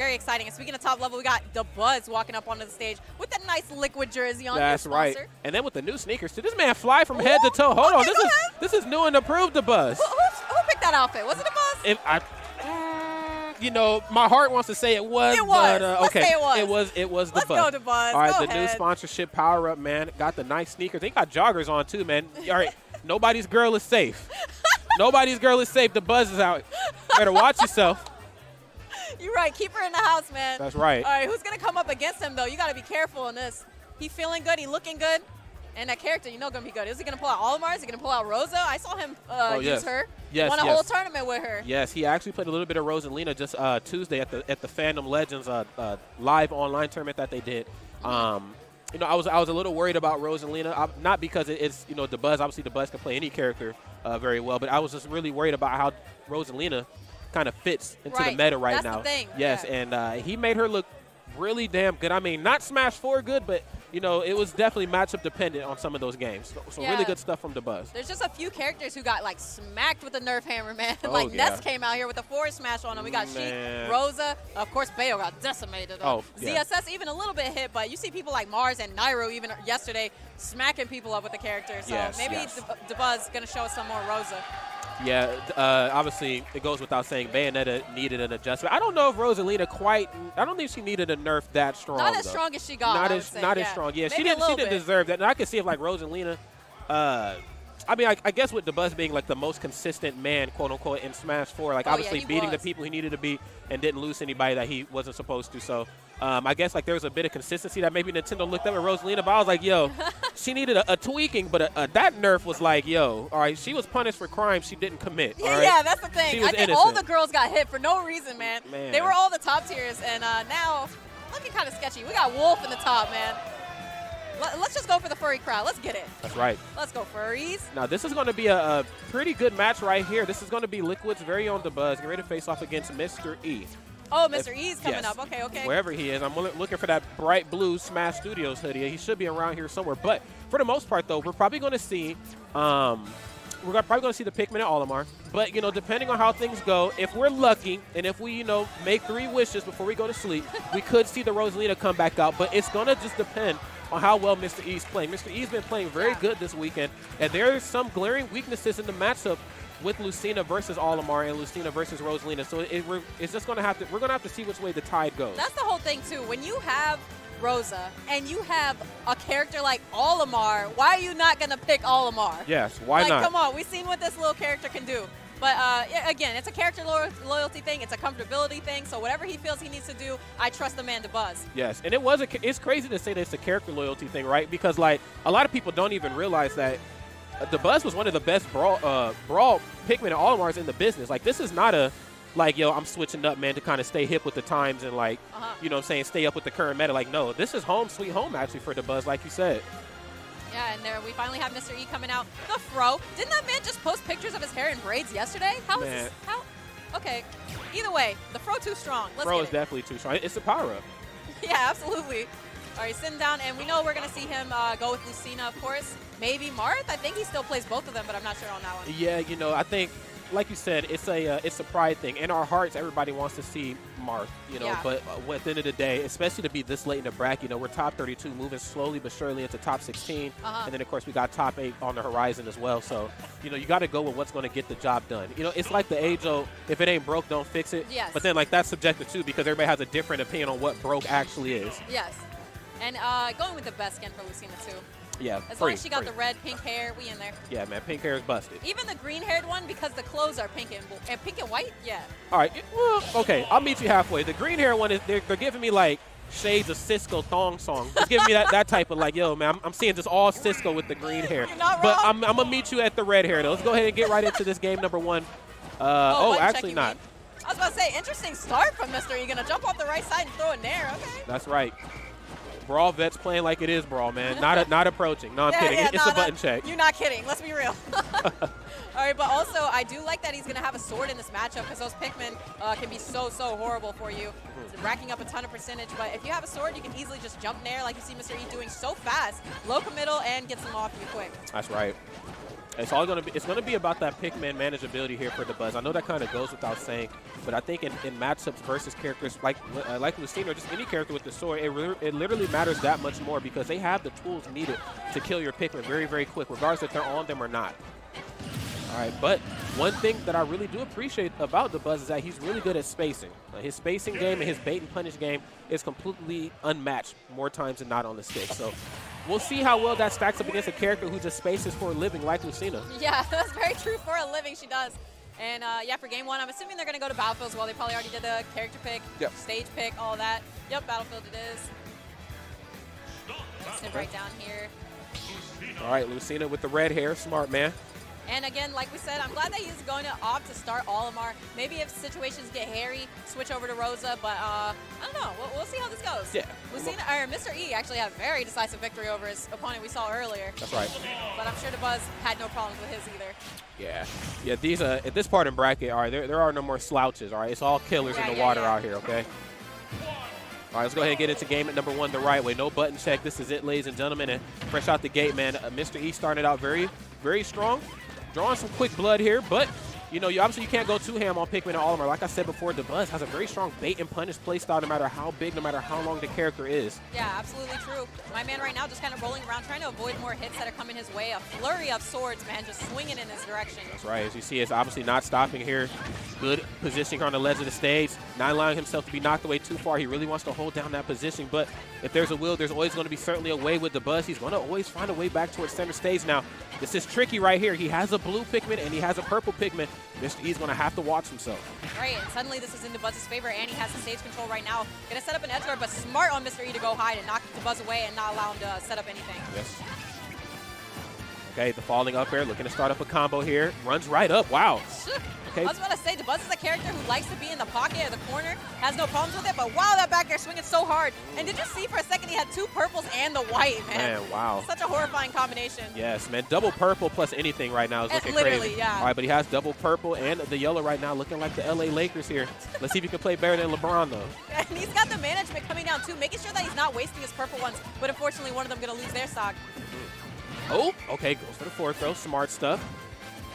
Very exciting. And speaking of top level, we got Dabuz walking up onto the stage with that nice liquid jersey on. That's right. And then with the new sneakers, did this man fly from head to toe? Hold on, this is new and approved Dabuz. Who picked that outfit? Was it Dabuz? You know, my heart wants to say it was. It was. But, Let's say it was. It was Dabuz. Let's go, Dabuz. All right, go the ahead. new sponsorship power up, man. Got the nice sneakers. They got joggers on too, man. All right, nobody's girl is safe. Nobody's girl is safe. Dabuz is out. Better watch yourself. You're right. Keep her in the house, man. That's right. All right, who's going to come up against him, though? You got to be careful in this. He feeling good. He looking good. And that character, you know, going to be good. Is he going to pull out Olimar? Is he going to pull out Rosa? I saw him use her. Yes, Won a whole tournament with her. Yes, he actually played a little bit of Rosalina just Tuesday at the Fandom Legends live online tournament that they did. You know, I was a little worried about Rosalina, not because it's, you know, Dabuz. Obviously, Dabuz can play any character very well, but I was just really worried about how Rosalina kind of fits into the meta right now. That's the thing. Yes, yeah. And he made her look really damn good. I mean, not Smash 4 good, but, you know, it was definitely matchup dependent on some of those games. So really good stuff from Dabuz. There's just a few characters who got, like, smacked with the Nerf hammer, man. Like, Ness came out here with a forward smash on him. We got Sheik, Rosa. Of course, Bayo got decimated. ZSS even a little bit hit, but you see people like Mars and Nairo even yesterday smacking people up with the character. So maybe Dabuz going to show us some more Rosa. Yeah, obviously, it goes without saying Bayonetta needed an adjustment. I don't know if Rosalina I don't think she needed a nerf that strong. Not as strong as she got, Not as strong. Yeah, she didn't deserve that. And I can see if, like, Rosalina, I mean, I guess with Dabuz being, like, the most consistent man, quote-unquote, in Smash 4, like, obviously beating the people he needed to beat and didn't lose anybody that he wasn't supposed to. So I guess, like, there was a bit of consistency that maybe Nintendo looked up at Rosalina, but I was like, yo, she needed a tweaking, but that nerf was like, yo, all right, she was punished for crimes she didn't commit. Yeah, that's the thing. I think all the girls got hit for no reason, man. They were all the top tiers, and now looking kind of sketchy. We got Wolf in the top, man. Let's just go for the furry crowd. Let's get it. That's right. Let's go, furries. Now, this is going to be a pretty good match right here. This is going to be Liquid's very own Dabuz. Get ready to face off against Mr. E. Oh, Mr. E's coming up. Okay, okay. Wherever he is. I'm looking for that bright blue Smash Studios hoodie. He should be around here somewhere. But for the most part, though, we're probably going to see the Pikmin and Olimar. But, you know, depending on how things go, if we're lucky and if we, you know, make 3 wishes before we go to sleep, we could see the Rosalina come back out. But it's going to just depend on how well Mr. E's playing. Mr. E's been playing very good this weekend. And there are some glaring weaknesses in the matchup with Lucina versus Olimar and Lucina versus Rosalina. So it's just going to have to, we're going to have to see which way the tide goes. That's the whole thing, too. When you have Rosa and you have a character like Olimar, why are you not going to pick Olimar? Yes, why not? Come on, we've seen what this little character can do. But, again, it's a character loyalty thing. It's a comfortability thing. So whatever he feels he needs to do, I trust the man Dabuz. Yes, and it's crazy to say that it's a character loyalty thing, right? Because, like, a lot of people don't even realize that Dabuz was one of the best brawl Pikmin and Olimars in the business. Like, this is not a, like, yo, I'm switching up, man, to kind of stay hip with the times and, like, you know what I'm saying, stay up with the current meta. Like, no, this is home sweet home, actually, for Dabuz, like you said. Yeah, and there we finally have Mr. E coming out. The fro. Didn't that man just post pictures of his hair in braids yesterday? How is this? How? Okay. Either way, the fro too strong. Let's Fro is definitely too strong. It's a power-up. Yeah, absolutely. All right, sitting down, and we know we're going to see him go with Lucina, of course. Maybe Marth. I think he still plays both of them, but I'm not sure on that one. Yeah, you know, I think, like you said, it's a pride thing. In our hearts, everybody wants to see Marth, you know, but at the end of the day, especially to be this late in the bracket, you know, we're top 32, moving slowly but surely into top 16. And then, of course, we got top 8 on the horizon as well. So, you know, you got to go with what's going to get the job done. You know, it's like the age-old, if it ain't broke, don't fix it. Yes. But then, like, that's subjective, too, because everybody has a different opinion on what broke actually is. Yes. And going with the best skin for Lucina, too. Yeah, as long as she got the red, pink hair, we in there. Yeah, man, pink hair is busted. Even the green-haired one, because the clothes are pink and white. Yeah. All right, well, okay, I'll meet you halfway. The green hair one is they're giving me like shades of Cisco thong song. It's giving me that type of like, yo, man, I'm seeing just all Cisco with the green hair. You're not but wrong. I'm gonna meet you at the red hair though. Let's go ahead and get right into this game number 1. Actually not. I was about to say, interesting start from Mr. E. Gonna jump off the right side and throw it in there. Okay. That's right. Brawl vets playing like it is Brawl, man. Not approaching. No, I'm kidding. It's a button check. You're not kidding. Let's be real. All right, but also I do like that he's going to have a sword in this matchup because those Pikmin can be so horrible for you. It's racking up a ton of percentage, but if you have a sword, you can easily just jump in there like you see Mr. E doing so fast. Low committal and gets them off you quick. That's right. It's going to be about that Pikmin manageability here for Dabuz. I know that kind of goes without saying, but I think in matchups versus characters like Lucina or just any character with the sword, it literally matters that much more because they have the tools needed to kill your Pikmin very, very quick, regardless if they're on them or not. All right, but one thing that I really do appreciate about Dabuz is that he's really good at spacing. His spacing game and his bait and punish game is completely unmatched more times than not on the stick. So we'll see how well that stacks up against a character who just spaces for a living like Lucina. Yeah, that's very true. For a living, she does. And yeah, for game 1, I'm assuming they're going to go to Battlefield as well. They probably already did the character pick, stage pick, all that. Yep, Battlefield it is. Sit right down here. All right, Lucina with the red hair. Smart, man. And again, like we said, I'm glad that he's going to opt to start Olimar. Maybe if situations get hairy, switch over to Rosa. But I don't know. We'll see how this goes. Yeah. Lucina, or Mr. E actually had a very decisive victory over his opponent we saw earlier. That's right. But I'm sure Dabuz had no problems with his either. Yeah. Yeah, these at this part in bracket, all right, there are no more slouches, all right? It's all killers in the water out here, okay? All right, let's go ahead and get into game at number 1 the right way. No button check. This is it, ladies and gentlemen. And fresh out the gate, man, Mr. E started out very, very strong. Drawing some quick blood here, but you know, obviously you can't go too ham on Pikmin and Olimar. Like I said before, Dabuz has a very strong bait and punish playstyle no matter how big, no matter how long the character is. Yeah, absolutely true. My man right now just kind of rolling around, trying to avoid more hits that are coming his way. A flurry of swords, man, just swinging in his direction. That's right. As you see, it's obviously not stopping here. Good positioning on the ledge of the stage, not allowing himself to be knocked away too far. He really wants to hold down that position, but if there's a will, there's always going to be certainly a way with Dabuz. He's going to always find a way back towards center stage now. This is tricky right here. He has a blue Pikmin and he has a purple Pikmin. Mr. E's going to have to watch himself. Right, and suddenly this is in Dabuz's favor, and he has the stage control right now. Going to set up an edge guard, but smart on Mr. E to go hide and knock Dabuz away and not allow him to set up anything. Yes. Okay, the falling up air, looking to start up a combo here. Runs right up. Wow. Okay. I was about to say, Dabuz is a character who likes to be in the pocket or the corner, has no problems with it, but wow, that back air swinging so hard. And did you see for a second he had 2 purples and the white, man? Man, wow. Such a horrifying combination. Yes, man. Double purple plus anything right now is looking literally, crazy. Yeah. All right, but he has double purple and the yellow right now, looking like the LA Lakers here. Let's see if he can play better than LeBron, though. And he's got the management coming down, too, making sure that he's not wasting his purple ones, but unfortunately one of them going to lose their stock. Oh, okay, goes for the forward throw. Smart stuff.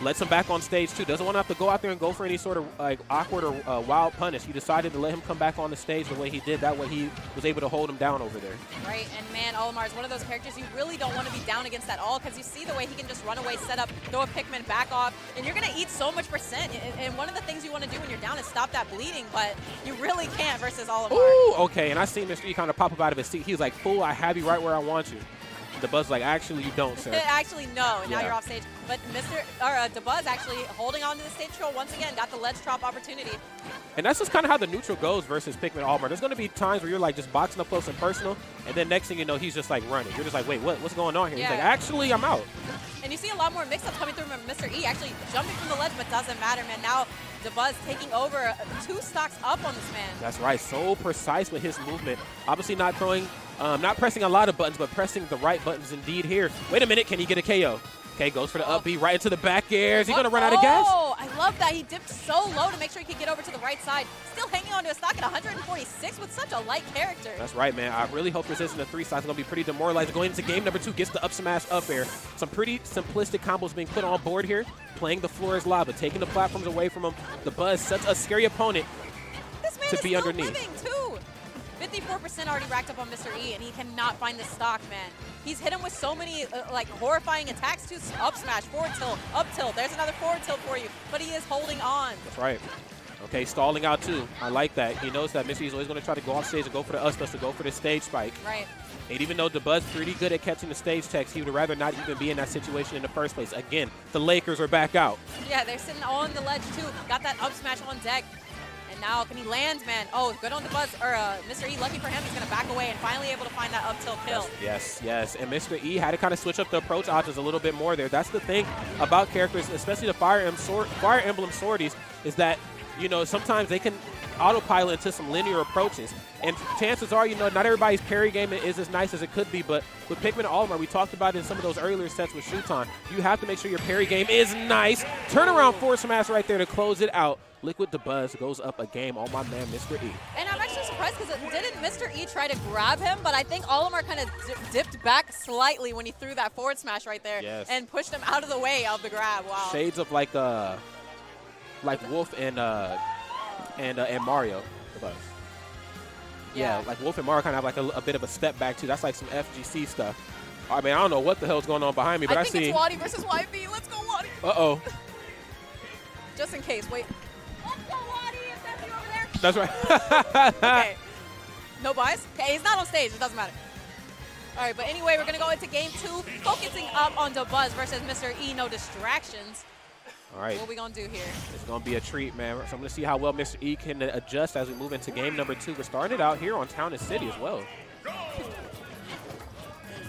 Lets him back on stage, too. Doesn't want to have to go out there and go for any sort of like awkward or wild punish. He decided to let him come back on the stage the way he did. That way he was able to hold him down over there. Right, and man, Olimar is one of those characters you really don't want to be down against at all because you see the way he can just run away, set up, throw a Pikmin back off, and you're going to eat so much percent. And one of the things you want to do when you're down is stop that bleeding, but you really can't versus Olimar. Ooh, okay, and I seen Mr. E kind of pop up out of his seat. He was like, fool, I have you right where I want you. Dabuz like, actually, you don't, sir. Actually, no, and now you're off stage. But Dabuz actually holding on to the stage control once again, got the ledge drop opportunity. And that's just kind of how the neutral goes versus Pikmin Olimar. There's going to be times where you're like just boxing up close and personal, and then next thing you know, he's just like running. You're just like, wait, what's going on here? Yeah. He's like, actually, I'm out. And you see a lot more mix-ups coming through from Mr. E, actually jumping from the ledge, but doesn't matter, man. Now Dabuz taking over 2 stocks up on this man. That's right, so precise with his movement. Obviously not throwing, not pressing a lot of buttons, but pressing the right buttons indeed here. Wait a minute, can he get a KO? Okay, goes for the up B right into the back air. Is he going to run out of gas? Oh, I love that. He dipped so low to make sure he could get over to the right side. Still hanging on to a stock at 146 with such a light character. That's right, man. I really hope this isn't a 3 stock. It's going to be pretty demoralizing. Going into game number 2, gets the up smash up air. Some pretty simplistic combos being put on board here. Playing the floor as lava, taking the platforms away from him. Dabuz, such a scary opponent to be underneath. Living too. 54% already racked up on Mr. E, and he cannot find the stock, man. He's hit him with so many like horrifying attacks too. Up smash, forward tilt, up tilt. There's another forward tilt for you, but he is holding on. That's right. Okay, stalling out too. I like that. He knows that Mr. E is always going to try to go off stage and go for the up smash, to go for the stage spike. Right. And even though Dabuz pretty good at catching the stage checks, he would rather not even be in that situation in the first place. Again, the Lakers are back out. Yeah, they're sitting on the ledge too. Got that up smash on deck. And now can he land, man? Oh, good on Dabuz, or Mr. E, lucky for him, he's going to back away and finally able to find that up tilt kill. Yes, yes. And Mr. E had to kind of switch up the approach options a little bit more there. That's the thing about characters, especially the Fire Emblem Swordies, is that, you know, sometimes they can autopilot into some linear approaches. And chances are, you know, not everybody's parry game is as nice as it could be, but with Pikmin and Olimar, we talked about it in some of those earlier sets with Shuton, you have to make sure your parry game is nice. Turnaround forward smash right there to close it out. Liquid Dabuz goes up a game on my man, Mr. E. And I'm actually surprised because didn't Mr. E try to grab him, but I think Olimar kind of dipped back slightly when he threw that forward smash right there and pushed him out of the way of the grab. Wow. Shades of like Wolf and Mario. Yeah, like Wolf and Mario kind of have like a bit of a step back too. That's like some FGC stuff. I mean, I don't know what the hell's going on behind me, but I see. I think it's Waddy versus YB. Let's go, Waddy. Uh-oh. Just in case. Wait. Let's go, Waddy. SSBU over there. That's right. Okay. No bias? Okay, he's not on stage. It doesn't matter. All right, but anyway, we're going to go into game 2, focusing up on Dabuz versus Mr. E. No distractions. All right. What are we going to do here? It's going to be a treat, man. So I'm going to see how well Mr. E can adjust as we move into game number 2. We're starting it out here on Town and City as well.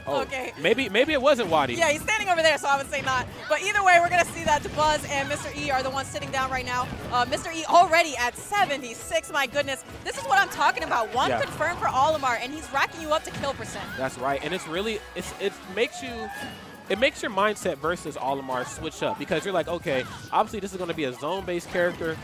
Oh, okay. Maybe it wasn't Waddy. Yeah, he's standing over there, so I would say not. But either way, we're going to see that Dabuz and Mr. E are the ones sitting down right now. Mr. E already at 76. My goodness. This is what I'm talking about. One confirmed for Olimar, and he's racking you up to kill percent. That's right. And it's really, it makes your mindset versus Olimar switch up because you're like, okay, obviously this is going to be a zone-based character.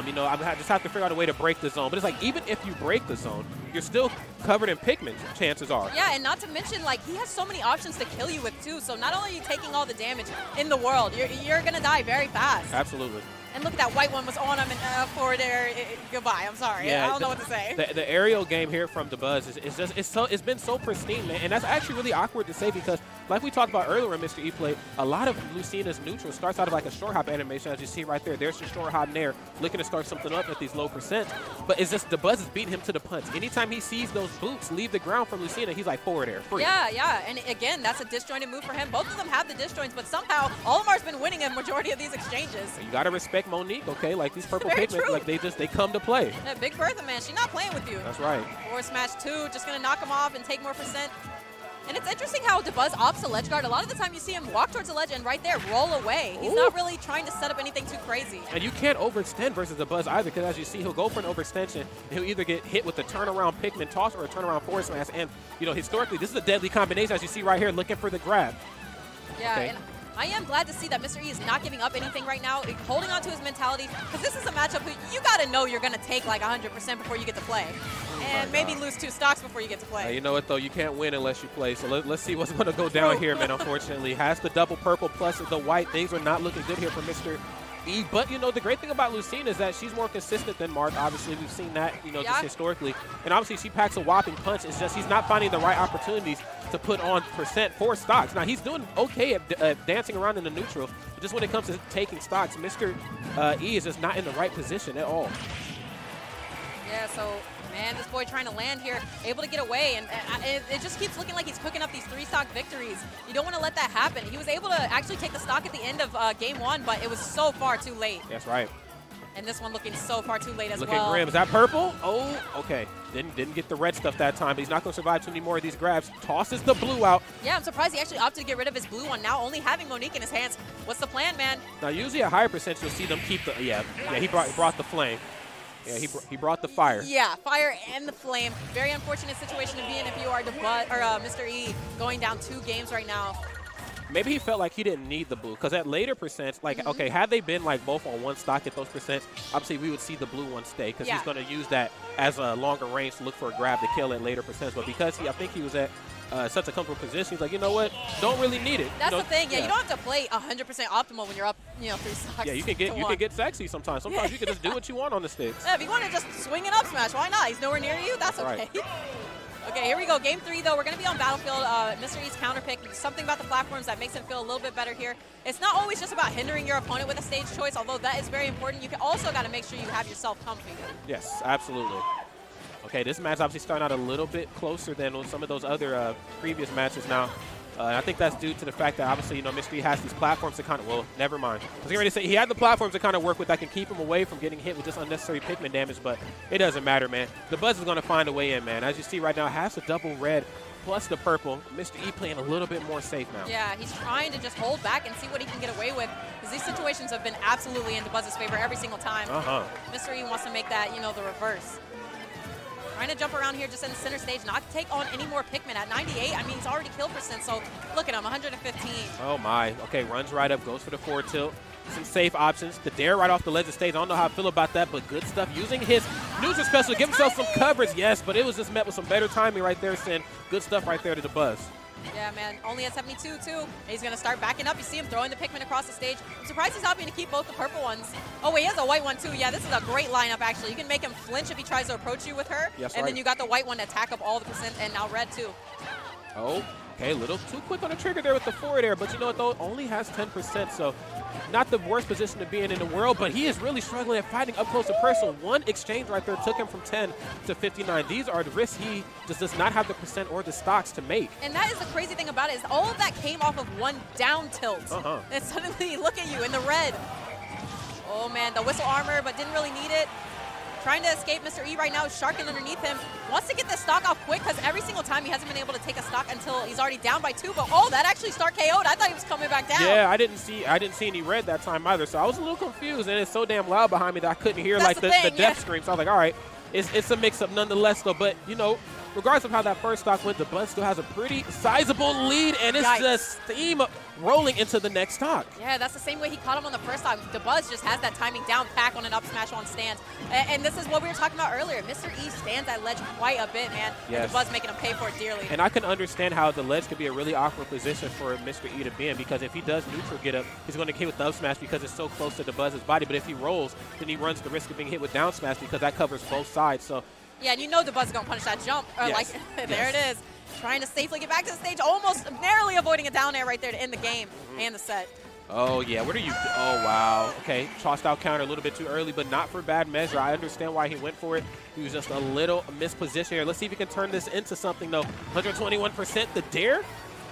You know, I just have to figure out a way to break the zone. But it's like, even if you break the zone, you're still covered in Pikmin, chances are. Yeah, and not to mention, like, he has so many options to kill you with, too. So not only are you taking all the damage in the world, you're going to die very fast. Absolutely. And look at that white one was on him and forward air. Goodbye. I'm sorry. I don't know what to say. The aerial game here from Dabuz it's been so pristine, man. And that's actually really awkward to say because, like we talked about earlier when Mr. E played, a lot of Lucina's neutral starts out of like a short hop animation, as you see right there. There's your short hop there, looking to start something up at these low percents. But it's just Dabuz is beating him to the punch. Anytime he sees those boots leave the ground from Lucina, he's like forward air, free. Yeah. And again, that's a disjointed move for him. Both of them have the disjoints, but somehow Olimar's been winning a majority of these exchanges. You got to respect Monique, okay? Like these purple Pikmin, like they come to play. Yeah, Big Bertha, man, she's not playing with you. That's right. Forward smash 2, just going to knock him off and take more percent. And it's interesting how Dabuz opts the ledge guard. A lot of the time you see him walk towards the ledge and right there roll away. He's not really trying to set up anything too crazy. And you can't overextend versus Dabuz either because as you see, he'll go for an overextension and he'll either get hit with a turnaround Pikmin toss or a turnaround forward smash. And, you know, historically, this is a deadly combination as you see right here looking for the grab. Yeah, okay. And I am glad to see that Mr. E is not giving up anything right now, holding on to his mentality, because this is a matchup who you got to know you're going to take like 100% before you get to play. And maybe lose 2 stocks before you get to play. You know what, though? You can't win unless you play. So let's see what's going to go down here, man, unfortunately. Has the double purple plus the white. Things are not looking good here for Mr. E. But, you know, the great thing about Lucina is that she's more consistent than Mark. Obviously, we've seen that, you know, just historically. And obviously, she packs a whopping punch. It's just he's not finding the right opportunities to put on percent for stocks. Now, he's doing okay at dancing around in the neutral. But just when it comes to taking stocks, Mr. E is just not in the right position at all. Yeah, so, man, this boy trying to land here, able to get away, and it just keeps looking like he's cooking up these 3-stock victories. You don't want to let that happen. He was able to actually take the stock at the end of game 1, but it was so far too late. That's right. And this one looking so far too late as well. Looking grim. Is that purple? Oh, okay. Didn't get the red stuff that time, but he's not going to survive too many more of these grabs. Tosses the blue out. Yeah, I'm surprised he actually opted to get rid of his blue one, now only having Monique in his hands. What's the plan, man? Now, usually at higher percent, you'll see them keep the, he brought the flame. Yeah, he brought the fire. Yeah, fire and the flame. Very unfortunate situation to be in if you are Mr. E going down 2 games right now. Maybe he felt like he didn't need the blue because at later percents, like, okay, had they been like both on one stock at those percents, obviously we would see the blue one stay because he's going to use that as a longer range to look for a grab to kill at later percents. But because I think he was at such a comfortable position, he's like, you know what, don't really need it. That's the thing. Yeah, you don't have to play 100% optimal when you're up, 3 stocks. Yeah, you can get sexy sometimes. Sometimes you can just do what you want on the sticks. Yeah, if you want to just swing an up smash, why not? He's nowhere near you. That's okay. Right. Okay, here we go. Game 3, though. We're going to be on Battlefield. Mr. E's counter pick. Something about the platforms that makes him feel a little bit better here. It's not always just about hindering your opponent with a stage choice, although that is very important. You also got to make sure you have yourself comfy. Yes, absolutely. Okay, this match obviously starting out a little bit closer than some of those other previous matches now. I think that's due to the fact that obviously, Mr. E has these platforms to kind of, well, never mind. I was getting ready to say he had the platforms to kind of work with that can keep him away from getting hit with just unnecessary Pikmin damage, but it doesn't matter, man. Dabuz is going to find a way in, man. As you see right now, has the double red plus the purple. Mr. E playing a little bit more safe now. Yeah, he's trying to just hold back and see what he can get away with because these situations have been absolutely in Dabuz's favor every single time. Mr. E wants to make that, the reverse. Trying to jump around here just in the center stage, not to take on any more Pikmin. At 98, I mean, he's already kill percent, so look at him, 115. Oh, my. Okay, runs right up, goes for the forward tilt. Some safe options. The dare right off the ledge of stage. I don't know how I feel about that, but good stuff. Using his Neutral special, give himself some coverage, yes, but it was just met with some better timing right there, Sin. Good stuff right there to Dabuz. Yeah, man, only at 72, too. He's going to start backing up. You see him throwing the Pikmin across the stage. I'm surprised he's not going to keep both the purple ones. Oh, wait, he has a white one, too. Yeah, this is a great lineup, actually. You can make him flinch if he tries to approach you with her. Yes, and then you got the white one to attack up all the percent, and now red, too. Oh, okay, a little too quick on the trigger there with the forward air, but you know what, though? Only has 10%, so not the worst position to be in the world, but he is really struggling at fighting up close and personal. One exchange right there took him from 10 to 59. These are the risks he just does not have the percent or the stocks to make. And that is the crazy thing about it, is all of that came off of one down tilt. And suddenly, look at you in the red. Oh, man, the whistle armor, but didn't really need it. Trying to escape Mr. E right now, sharking underneath him. Wants to get this stock off quick because every single time he hasn't been able to take a stock until he's already down by 2. But oh, that actually start KO'd. I thought he was coming back down. Yeah, I didn't see any red that time either, so I was a little confused, and it's so damn loud behind me that I couldn't hear That's like the death scream. So I was like, all right, it's a mix-up nonetheless, though. But you know, regardless of how that first stock went, Dabuz still has a pretty sizable lead, and it's just steam rolling into the next stock. Yeah, that's the same way he caught him on the first stock. Dabuz just has that timing down pack on an up smash on stands. And this is what we were talking about earlier. Mr. E stands that ledge quite a bit, man. Yes. Dabuz making him pay for it dearly. And I can understand how the ledge could be a really awkward position for Mr. E to be in, because if he does neutral get up, he's going to get hit with the up smash because it's so close to Dabuz's body. But if he rolls, then he runs the risk of being hit with down smash because that covers both sides. So yeah, and you know Dabuz is going to punish that jump. There it is. Trying to safely get back to the stage, almost narrowly avoiding a down air right there to end the game and the set. Oh, yeah. What are you? Oh, wow. Okay. Tossed out counter a little bit too early, but not for bad measure. I understand why he went for it. He was just a little mispositioned here. Let's see if he can turn this into something, though. 121%. The dare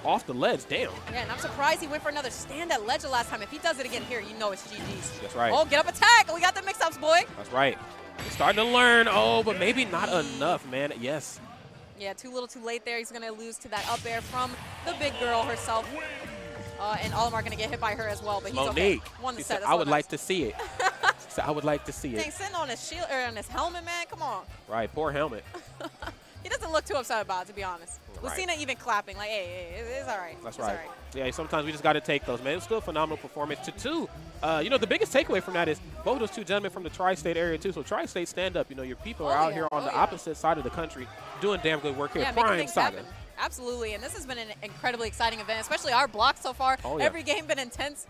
off the ledge. Damn. Yeah, and I'm surprised he went for another stand at ledge the last time. If he does it again here, you know it's GG's. That's right. Oh, get up attack. We got the mix-ups, boy. That's right. He's starting to learn. Oh, but maybe not enough, man. Yes. Yeah, too little too late there. He's going to lose to that up air from the big girl herself. And Olimar going to get hit by her as well, but he's Monique. Okay. Won the set. I would like to see it. So I would like to see it. Dang, sitting on his shield or on his helmet, man. Come on. Right, poor helmet. He doesn't look too upset about it, to be honest. Right. Lucina even clapping, like, hey, it's all right. That's right. All right. Yeah, sometimes we just got to take those, man. It was still a phenomenal performance. To two, you know, the biggest takeaway from that is both those two gentlemen from the Tri-State area, too. So Tri-State, stand up. You know, your people are out here on the opposite side of the country doing damn good work here. Yeah, Prime Saga. Absolutely, and this has been an incredibly exciting event, especially our block so far. Every game been intense.